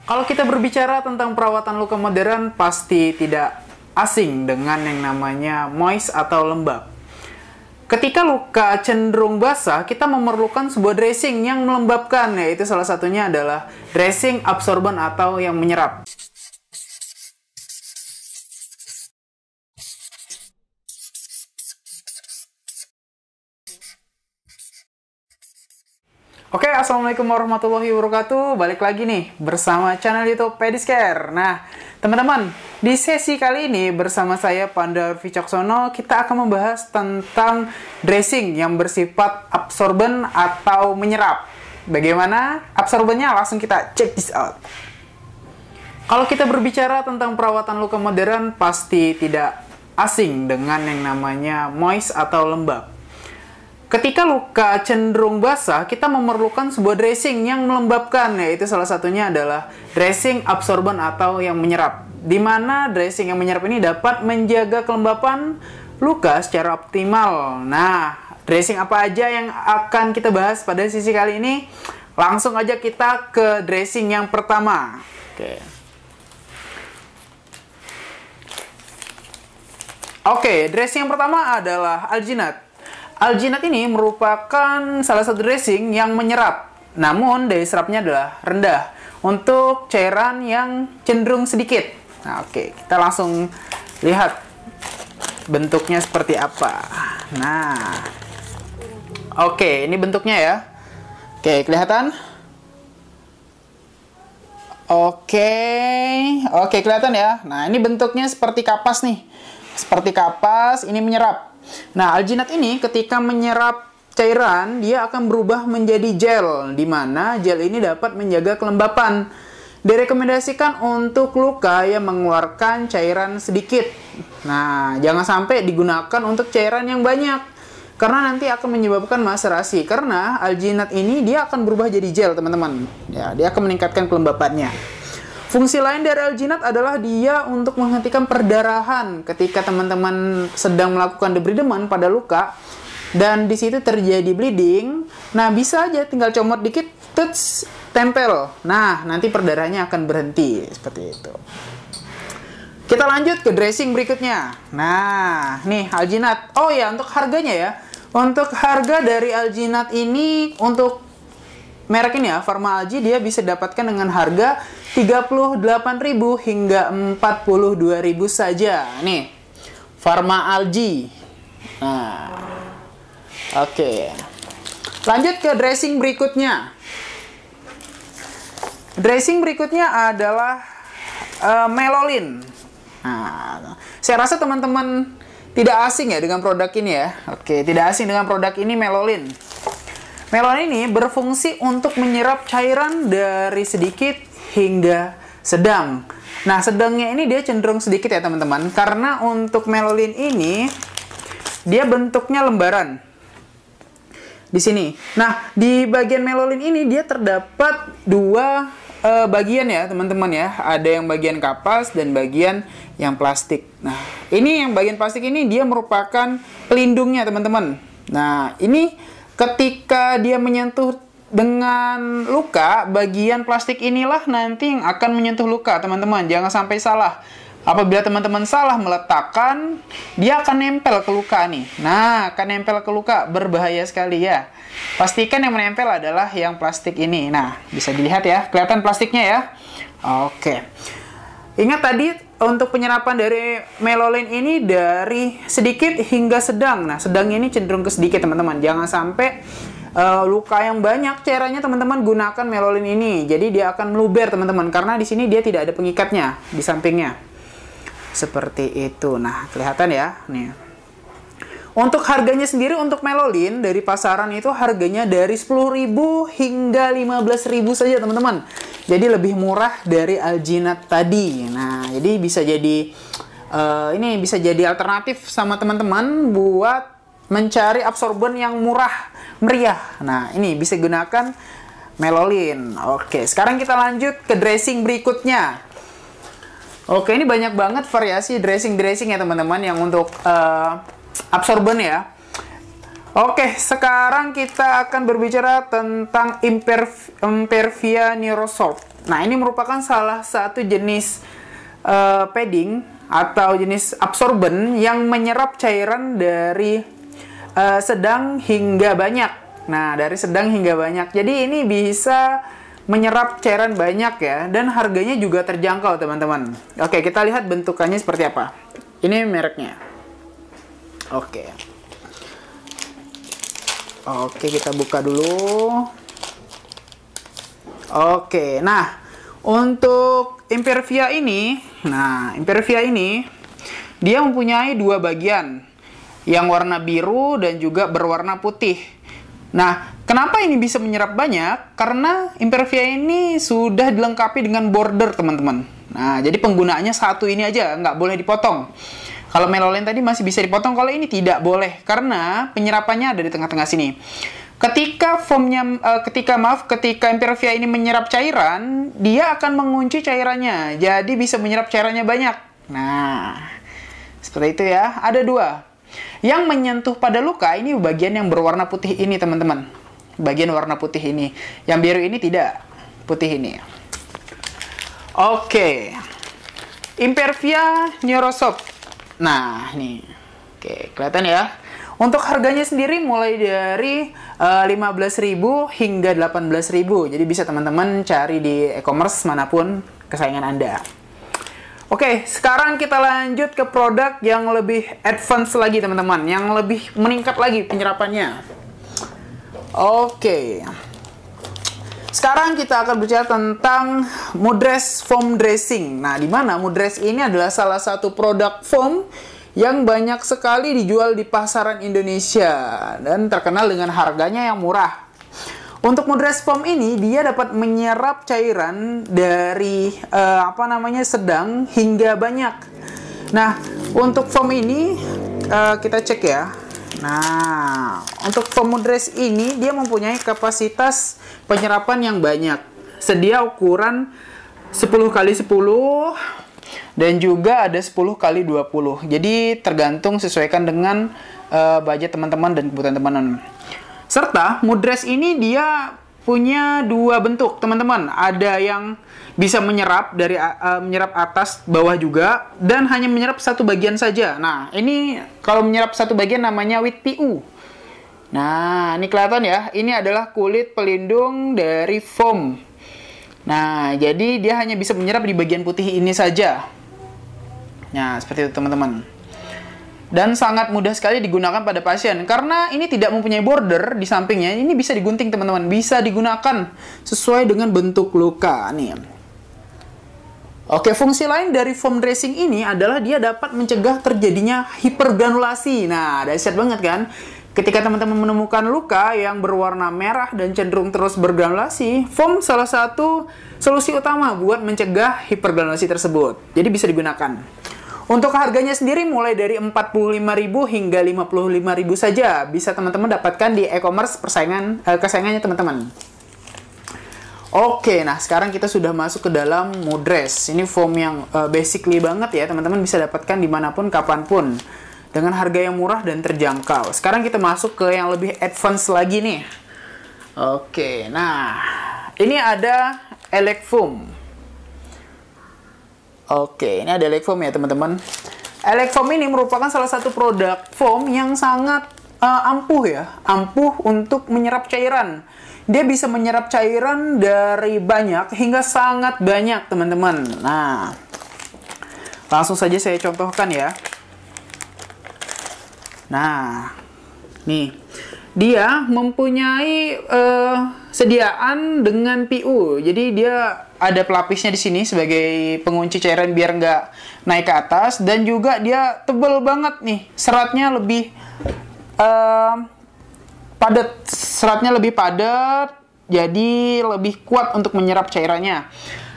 Kalau kita berbicara tentang perawatan luka modern, pasti tidak asing dengan yang namanya moist atau lembab. Ketika luka cenderung basah, kita memerlukan sebuah dressing yang melembabkan, yaitu salah satunya adalah dressing absorban atau yang menyerap. Oke, assalamualaikum warahmatullahi wabarakatuh. Balik lagi nih bersama channel YouTube Pedicare. Nah, teman-teman, di sesi kali ini bersama saya Pandar Wicaksono, kita akan membahas tentang dressing yang bersifat absorben atau menyerap. Bagaimana absorbennya? Langsung kita check this out. Kalau kita berbicara tentang perawatan luka modern, pasti tidak asing dengan yang namanya moist atau lembab. Ketika luka cenderung basah, kita memerlukan sebuah dressing yang melembabkan, yaitu salah satunya adalah dressing absorban atau yang menyerap. Di mana dressing yang menyerap ini dapat menjaga kelembapan luka secara optimal. Nah, dressing apa aja yang akan kita bahas pada sesi kali ini? Langsung aja kita ke dressing yang pertama. Oke, dressing yang pertama adalah alginat. Alginat ini merupakan salah satu dressing yang menyerap, namun daya serapnya adalah rendah untuk cairan yang cenderung sedikit. Nah, oke, kita langsung lihat bentuknya seperti apa. Nah, oke, ini bentuknya ya. Oke, kelihatan? Oke, kelihatan ya. Nah, ini bentuknya seperti kapas nih. Seperti kapas, ini menyerap. Nah, alginat ini ketika menyerap cairan, dia akan berubah menjadi gel, di mana gel ini dapat menjaga kelembapan. Direkomendasikan untuk luka yang mengeluarkan cairan sedikit. Nah, jangan sampai digunakan untuk cairan yang banyak, karena nanti akan menyebabkan maserasi. Karena alginat ini dia akan berubah jadi gel, teman-teman. Ya, dia akan meningkatkan kelembapannya. Fungsi lain dari alginat adalah dia untuk menghentikan perdarahan ketika teman-teman sedang melakukan debrideman pada luka dan di situ terjadi bleeding. Nah, bisa aja tinggal comot dikit, tuts, tempel. Nah, nanti perdarahannya akan berhenti seperti itu. Kita lanjut ke dressing berikutnya. Nah, nih alginat. Oh ya, untuk harganya ya. Untuk harga dari alginat ini untuk merek ini ya, Pharma-Algae, dia bisa dapatkan dengan harga 38.000 hingga 42.000 saja. Nih, Pharma-Algae. Nah, oke. Lanjut ke dressing berikutnya. Dressing berikutnya adalah Melolin. Nah, saya rasa teman-teman tidak asing ya dengan produk ini ya. Oke, tidak asing dengan produk ini, Melolin. Melolin ini berfungsi untuk menyerap cairan dari sedikit hingga sedang. Nah, sedangnya ini dia cenderung sedikit ya teman-teman, karena untuk Melolin ini dia bentuknya lembaran di sini. Nah, di bagian Melolin ini dia terdapat dua bagian ya teman-teman ya. Ada yang bagian kapas dan bagian yang plastik. Nah, ini yang bagian plastik ini dia merupakan pelindungnya teman-teman. Nah, ini ketika dia menyentuh dengan luka, bagian plastik inilah nanti yang akan menyentuh luka, teman-teman. Jangan sampai salah. Apabila teman-teman salah meletakkan, dia akan nempel ke luka nih. Nah, akan nempel ke luka, berbahaya sekali ya. Pastikan yang menempel adalah yang plastik ini. Nah, bisa dilihat ya, kelihatan plastiknya ya. Oke. Ingat tadi untuk penyerapan dari Melolin ini dari sedikit hingga sedang. Nah, sedang ini cenderung ke sedikit, teman-teman. Jangan sampai luka yang banyak cairannya teman-teman gunakan Melolin ini. Jadi dia akan meluber, teman-teman, karena di sini dia tidak ada pengikatnya di sampingnya. Seperti itu. Nah, kelihatan ya, nih. Untuk harganya sendiri untuk Melolin dari pasaran itu harganya dari 10.000 hingga 15.000 saja, teman-teman. Jadi lebih murah dari alginat tadi. Nah, jadi bisa jadi ini bisa jadi alternatif sama teman-teman buat mencari absorben yang murah meriah. Nah, ini bisa gunakan Melolin. Oke, sekarang kita lanjut ke dressing berikutnya. Oke, ini banyak banget variasi dressing ya teman-teman yang untuk absorben ya. Oke, sekarang kita akan berbicara tentang Impervia Neurosorb. Nah, ini merupakan salah satu jenis padding atau jenis absorben yang menyerap cairan dari sedang hingga banyak. Nah, dari sedang hingga banyak. Jadi ini bisa menyerap cairan banyak ya, dan harganya juga terjangkau teman-teman. Oke, kita lihat bentukannya seperti apa. Ini mereknya. Oke. Oke, kita buka dulu. Oke, nah untuk Impervia ini, dia mempunyai dua bagian, yang warna biru dan juga berwarna putih. Nah, kenapa ini bisa menyerap banyak? Karena Impervia ini sudah dilengkapi dengan border, teman-teman. Nah, jadi penggunaannya satu ini aja, nggak boleh dipotong. Kalau Melolin tadi masih bisa dipotong, kalau ini tidak boleh, karena penyerapannya ada di tengah-tengah sini. Ketika Impervia ini menyerap cairan, dia akan mengunci cairannya, jadi bisa menyerap cairannya banyak. Nah, seperti itu ya. Ada dua. Yang menyentuh pada luka, ini bagian yang berwarna putih ini, teman-teman. Bagian warna putih ini. Yang biru ini tidak. Putih ini. Oke. Impervia Neurosoft. Nah, nih. Oke, kelihatan ya. Untuk harganya sendiri mulai dari 15.000 hingga 18.000. Jadi bisa teman-teman cari di e-commerce manapun kesayangan Anda. Oke, sekarang kita lanjut ke produk yang lebih advance lagi teman-teman, yang lebih meningkat lagi penyerapannya. Oke. Sekarang kita akan bicara tentang Mudres Foam Dressing. Nah, di mana Mudres ini adalah salah satu produk foam yang banyak sekali dijual di pasaran Indonesia dan terkenal dengan harganya yang murah. Untuk Mudres Foam ini dia dapat menyerap cairan dari sedang hingga banyak. Nah, untuk foam ini kita cek ya. Nah, untuk foam Mudres ini dia mempunyai kapasitas penyerapan yang banyak. Sedia ukuran 10x10 dan juga ada 10x20. Jadi tergantung sesuaikan dengan budget teman-teman dan kebutuhan teman-teman. Serta Mudres ini dia punya dua bentuk, teman-teman. Ada yang bisa menyerap dari menyerap atas bawah juga, dan hanya menyerap satu bagian saja. Nah, ini kalau menyerap satu bagian namanya with PU. Nah, ini kelihatan ya. Ini adalah kulit pelindung dari foam. Nah, jadi dia hanya bisa menyerap di bagian putih ini saja. Nah, seperti itu teman-teman. Dan sangat mudah sekali digunakan pada pasien karena ini tidak mempunyai border di sampingnya. Ini bisa digunting teman-teman, bisa digunakan sesuai dengan bentuk luka nih. Oke, fungsi lain dari foam dressing ini adalah dia dapat mencegah terjadinya hipergranulasi. Nah, dahsyat banget kan? Ketika teman-teman menemukan luka yang berwarna merah dan cenderung terus bergranulasi, foam salah satu solusi utama buat mencegah hipergranulasi tersebut. Jadi bisa digunakan. Untuk harganya sendiri mulai dari 45.000 hingga 55.000 saja. Bisa teman-teman dapatkan di e-commerce kesayangannya teman-teman. Oke, nah sekarang kita sudah masuk ke dalam Mudres. Ini foam yang basically banget ya, teman-teman bisa dapatkan dimanapun, kapanpun. Dengan harga yang murah dan terjangkau. Sekarang kita masuk ke yang lebih advance lagi nih. Oke, nah ini ada Elec Foam. Oke, ini ada Elec Foam ya teman-teman. Elec Foam ini merupakan salah satu produk foam yang sangat ampuh ya. Ampuh untuk menyerap cairan. Dia bisa menyerap cairan dari banyak hingga sangat banyak teman-teman. Nah, langsung saja saya contohkan ya. Nah, nih. Dia mempunyai sediaan dengan PU. Jadi dia ada pelapisnya di sini sebagai pengunci cairan biar nggak naik ke atas, dan juga dia tebal banget nih. Seratnya lebih padat. Seratnya lebih padat, jadi lebih kuat untuk menyerap cairannya.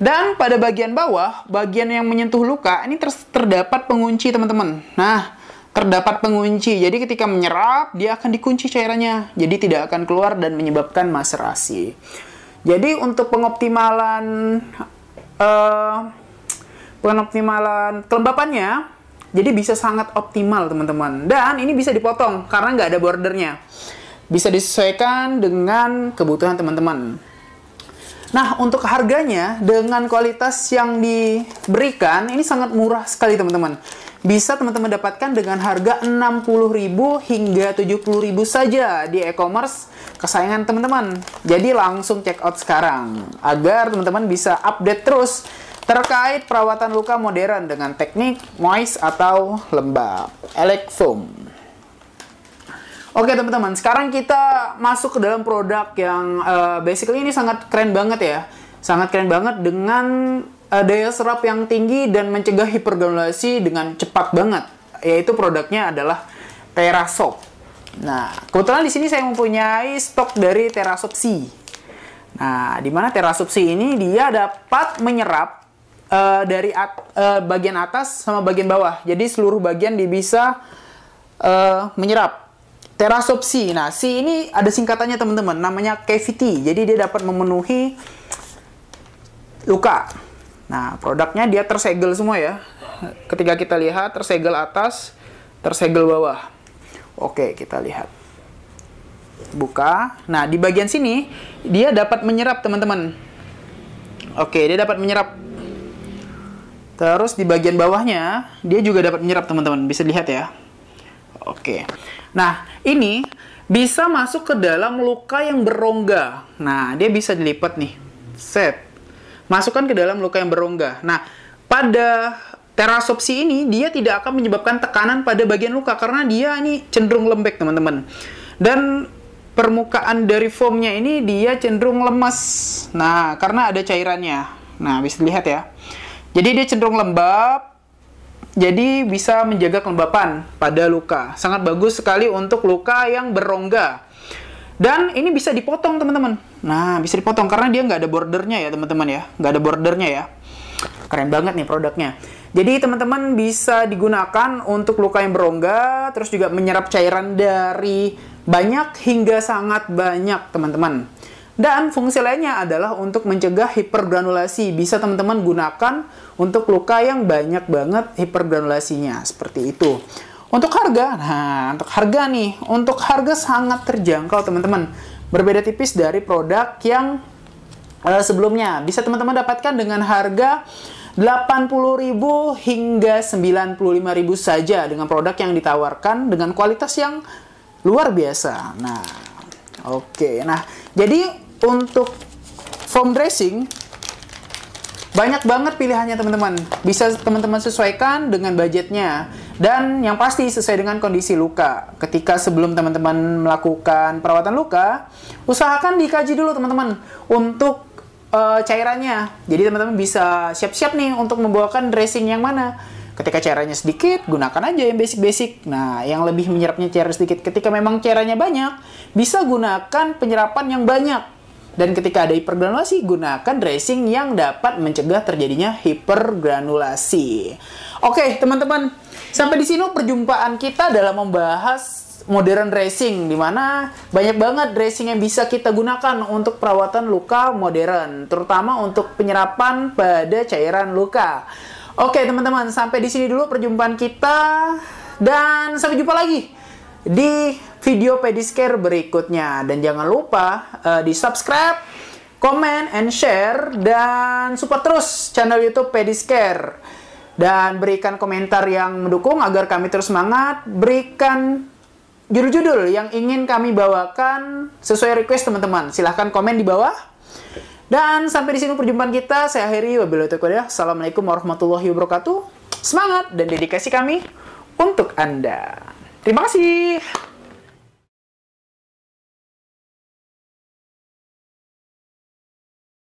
Dan pada bagian bawah, bagian yang menyentuh luka, ini terdapat pengunci teman-teman. Nah, terdapat pengunci. Jadi ketika menyerap, dia akan dikunci cairannya. Jadi tidak akan keluar dan menyebabkan maserasi. Jadi untuk pengoptimalan kelembapannya, jadi bisa sangat optimal teman-teman. Dan ini bisa dipotong karena nggak ada bordernya. Bisa disesuaikan dengan kebutuhan teman-teman. Nah, untuk harganya dengan kualitas yang diberikan ini sangat murah sekali teman-teman. Bisa teman-teman dapatkan dengan harga 60.000 hingga 70.000 saja di e-commerce kesayangan teman-teman. Jadi langsung check out sekarang agar teman-teman bisa update terus terkait perawatan luka modern dengan teknik moist atau lembab Elecfoam. Oke teman-teman, sekarang kita masuk ke dalam produk yang basically ini sangat keren banget ya. Sangat keren banget dengan daya serap yang tinggi dan mencegah hipergranulasi dengan cepat banget. Yaitu produknya adalah TerraSoap. Nah, kebetulan di sini saya mempunyai stok dari TerraSoap C. Nah, di mana TerraSoap C ini dia dapat menyerap dari bagian atas sama bagian bawah. Jadi seluruh bagian dia bisa menyerap. TerraSoap C. Nah, C ini ada singkatannya teman-teman, namanya cavity. Jadi dia dapat memenuhi luka. Nah, produknya dia tersegel semua ya. Ketika kita lihat tersegel atas, tersegel bawah. Oke, kita lihat. Buka. Nah, di bagian sini dia dapat menyerap teman-teman. Oke, dia dapat menyerap. Terus di bagian bawahnya dia juga dapat menyerap teman-teman. Bisa dilihat ya. Oke. Nah, ini bisa masuk ke dalam luka yang berongga. Nah, dia bisa dilipat nih. Set. Masukkan ke dalam luka yang berongga. Nah, pada TerraSoap C ini, dia tidak akan menyebabkan tekanan pada bagian luka. Karena dia ini cenderung lembek, teman-teman. Dan permukaan dari foamnya ini, dia cenderung lemas. Nah, karena ada cairannya. Nah, bisa dilihat ya. Jadi, dia cenderung lembab. Jadi bisa menjaga kelembapan pada luka. Sangat bagus sekali untuk luka yang berongga. Dan ini bisa dipotong teman-teman. Nah, bisa dipotong karena dia nggak ada bordernya ya teman-teman ya. Nggak ada bordernya ya. Keren banget nih produknya. Jadi teman-teman bisa digunakan untuk luka yang berongga. Terus juga menyerap cairan dari banyak hingga sangat banyak teman-teman. Dan fungsi lainnya adalah untuk mencegah hipergranulasi. Bisa teman-teman gunakan untuk luka yang banyak banget hipergranulasinya. Seperti itu. Untuk harga, nah untuk harga nih. Untuk harga sangat terjangkau teman-teman. Berbeda tipis dari produk yang sebelumnya. Bisa teman-teman dapatkan dengan harga 80.000 hingga 95.000 saja. Dengan produk yang ditawarkan dengan kualitas yang luar biasa. Nah, oke. Nah, jadi untuk foam dressing banyak banget pilihannya teman-teman. Bisa teman-teman sesuaikan dengan budgetnya. Dan yang pasti sesuai dengan kondisi luka. Ketika sebelum teman-teman melakukan perawatan luka, usahakan dikaji dulu teman-teman untuk cairannya. Jadi teman-teman bisa siap-siap nih untuk membawakan dressing yang mana. Ketika cairannya sedikit, gunakan aja yang basic-basic. Nah, yang lebih menyerapnya cairan sedikit. Ketika memang cairannya banyak, bisa gunakan penyerapan yang banyak. Dan ketika ada hipergranulasi, gunakan dressing yang dapat mencegah terjadinya hipergranulasi. Oke, teman-teman. Sampai di sini perjumpaan kita dalam membahas modern dressing, di mana banyak banget dressing yang bisa kita gunakan untuk perawatan luka modern, terutama untuk penyerapan pada cairan luka. Oke, teman-teman, sampai di sini dulu perjumpaan kita dan sampai jumpa lagi di video Pedicare berikutnya. Dan jangan lupa di subscribe, comment, and share, dan support terus channel YouTube Pedicare. Dan berikan komentar yang mendukung agar kami terus semangat. Berikan judul-judul yang ingin kami bawakan sesuai request teman-teman. Silahkan komen di bawah. Dan sampai di sini perjumpaan kita. Saya akhiri. Wabillahi taufiq wal hidayah. Assalamualaikum warahmatullahi wabarakatuh. Semangat dan dedikasi kami untuk Anda. Terima kasih.